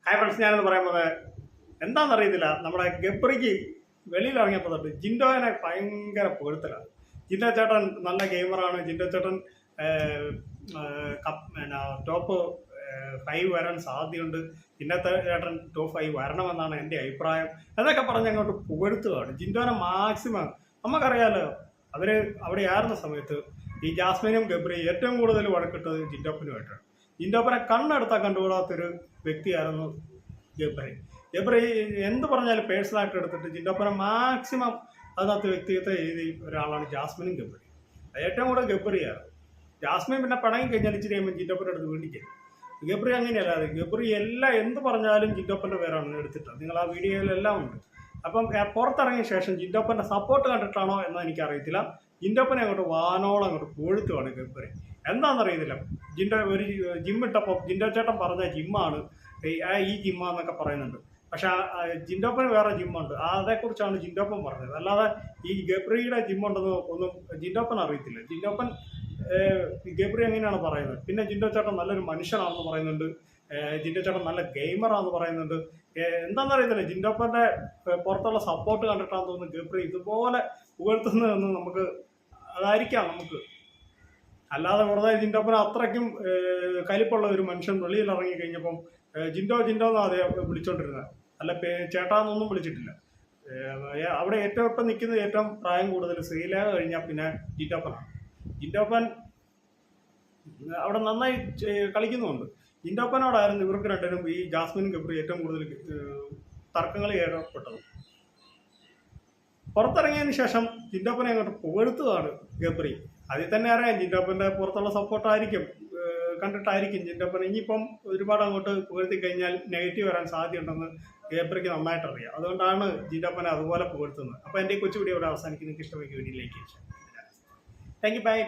Hi friends, ഞാനെന്ന് പറയുന്നത് എന്താണെന്നറിയത്തില്ല. നമ്മുടെ ഗബ്രിക്ക് വെളിയിലിറങ്ങിയപ്പോൾ തൊട്ട് ജിൻഡോനെ ഭയങ്കര പുകഴ്ത്തലാണ്. ജിൻഡോ ചേട്ടൻ നല്ല ഗെയിമറാണ്. ജിൻഡോ ചേട്ടൻ ടോപ്പ് 5 വരാൻ സാധ്യതയുണ്ട്. ജിൻഡോ ചേട്ടൻ ടോപ്പ് 5 വരണമെന്നാണ് എൻ്റെ അഭിപ്രായം എന്നൊക്കെ പറഞ്ഞ് അങ്ങോട്ട് പുകഴ്ത്തുകയാണ് ജിൻഡോനെ മാക്സിമം. നമുക്കറിയാലോ, അവർ അവിടെ ആയിരുന്ന സമയത്ത് ഈ ജാസ്മിനും ഗബ്രി ഏറ്റവും കൂടുതൽ വഴക്കിട്ടത് ജിൻഡോപ്പനുമായിട്ടാണ്. ജിൻഡോപ്പനെ കണ്ണെടുത്താൽ കണ്ടുകൂടാത്തൊരു വ്യക്തിയായിരുന്നു ഗബ്രി എന്ത് പറഞ്ഞാലും പേഴ്സണലായിട്ട് എടുത്തിട്ട് ജിൻഡോപ്പനെ മാക്സിമം അതിനകത്ത് വ്യക്തിഗത എഴുതി ഒരാളാണ് ജാസ്മിനും ഗബ്രി. ഏറ്റവും കൂടുതൽ ഗബ്രിയായിരുന്നു. ജാസ്മിൻ പിന്നെ പണങ്ങി കഴിഞ്ഞാൽ ഇച്ചിരി കഴിയുമ്പോൾ ജിൻഡോപ്പൻ്റെ അടുത്ത് വേണ്ടിക്കും. ഗബ്രി അങ്ങനെയല്ലാതെ ഗബ്രി എല്ലാം എന്ത് പറഞ്ഞാലും ജിൻഡോപ്പൻ്റെ പേരാണ് എടുത്തിട്ട്. നിങ്ങൾ ആ വീഡിയോയിലെല്ലാം ഉണ്ട്. അപ്പം പുറത്തിറങ്ങിയ ശേഷം ജിൻഡോപ്പൻ്റെ സപ്പോർട്ട് കണ്ടിട്ടാണോ എന്ന് എനിക്കറിയത്തില്ല. ജിൻഡോപ്പനെ അങ്ങോട്ട് വാനോളം അങ്ങോട്ട് കൊഴുത്തുവാണ് ഗബ്രി. എന്താണെന്നറിയത്തില്ല. ഒരു ജിം ഇട്ടപ്പോൾ ജിൻഡോ ചേട്ടൻ പറഞ്ഞ ജിമ്മാണ് ഈ ജിമ്മാന്നൊക്കെ പറയുന്നുണ്ട്. പക്ഷെ ജിൻഡോപ്പന് വേറെ ജിമ്മുണ്ട്, അതേക്കുറിച്ചാണ് ജിൻഡോപ്പൻ പറഞ്ഞത്. അല്ലാതെ ഈ ഗബ്രിയുടെ ജിമ്മുണ്ടെന്ന് ഒന്നും ജിൻഡോപ്പൻ അറിയത്തില്ല. ഗബ്രി എങ്ങനെയാണ് പറയുന്നത്. പിന്നെ ജിൻഡോ ചേട്ടൻ നല്ലൊരു മനുഷ്യനാണെന്ന് പറയുന്നുണ്ട്. ജിൻഡോ ചേട്ടൻ നല്ല ഗെയിമറാണെന്ന് പറയുന്നുണ്ട്. എന്താണെന്നറിയത്തില്ല, ജിൻഡോപ്പൻ്റെ പുറത്തുള്ള സപ്പോർട്ട് കണ്ടിട്ടാണെന്ന് തോന്നുന്നു ഗബ്രി ഇതുപോലെ പുകഴ്ത്തുന്നതെന്ന് നമുക്ക് അതായിരിക്കാം നമുക്ക്. അല്ലാതെ വെറുതെ ജിൻഡോപ്പനെ അത്രയ്ക്കും കലിപ്പുള്ള ഒരു മനുഷ്യൻ വെളിയിൽ ഇറങ്ങി കഴിഞ്ഞപ്പം ജിൻഡോ എന്നാണ് അദ്ദേഹം വിളിച്ചോണ്ടിരുന്നത്. അല്ല ചേട്ടാന്നൊന്നും വിളിച്ചിട്ടില്ല. അവിടെ ഏറ്റവും ഇപ്പം നിൽക്കുന്നത് ഏറ്റവും പ്രായം കൂടുതൽ ശ്രീലേഖ കഴിഞ്ഞാൽ പിന്നെ ജിൻഡോപ്പനാണ്. ജിൻഡോപ്പൻ അവിടെ നന്നായി കളിക്കുന്നുമുണ്ട്. ജിൻഡോപ്പനോടായിരുന്നു ഇവർക്ക് രണ്ടിനും ഈ ജാസ്മിനും ഗബ്രി ഏറ്റവും കൂടുതൽ തർക്കങ്ങൾ ഏർപ്പെട്ടത്. പുറത്തിറങ്ങിയതിന് ശേഷം ജിൻഡോപ്പനെ അങ്ങോട്ട് പുകഴ്ത്തുകയാണ് ഗബ്രി. അതിൽ തന്നെ അറിയാം ജിൻഡോപ്പൻ്റെ പുറത്തുള്ള സപ്പോർട്ടായിരിക്കും കണ്ടിട്ടായിരിക്കും ജിൻഡോപ്പൻ ഇനിയിപ്പം ഒരുപാട് അങ്ങോട്ട് പുകഴ്ത്തി കഴിഞ്ഞാൽ നെഗറ്റീവ് വരാൻ സാധ്യതയുണ്ടെന്ന് ഗബ്രിക്ക് നന്നായിട്ട് അറിയാം. അതുകൊണ്ടാണ് ജിൻഡോപ്പനെ അതുപോലെ പുകഴ്ത്തുന്നത്. അപ്പോൾ എൻ്റെ കൊച്ചു വീഡിയോ ഇവിടെ അവസാനിക്കും. നിങ്ങൾക്ക് ഇഷ്ടമായി വീഡിയോയിലേക്ക് താങ്ക് യു. ബൈ.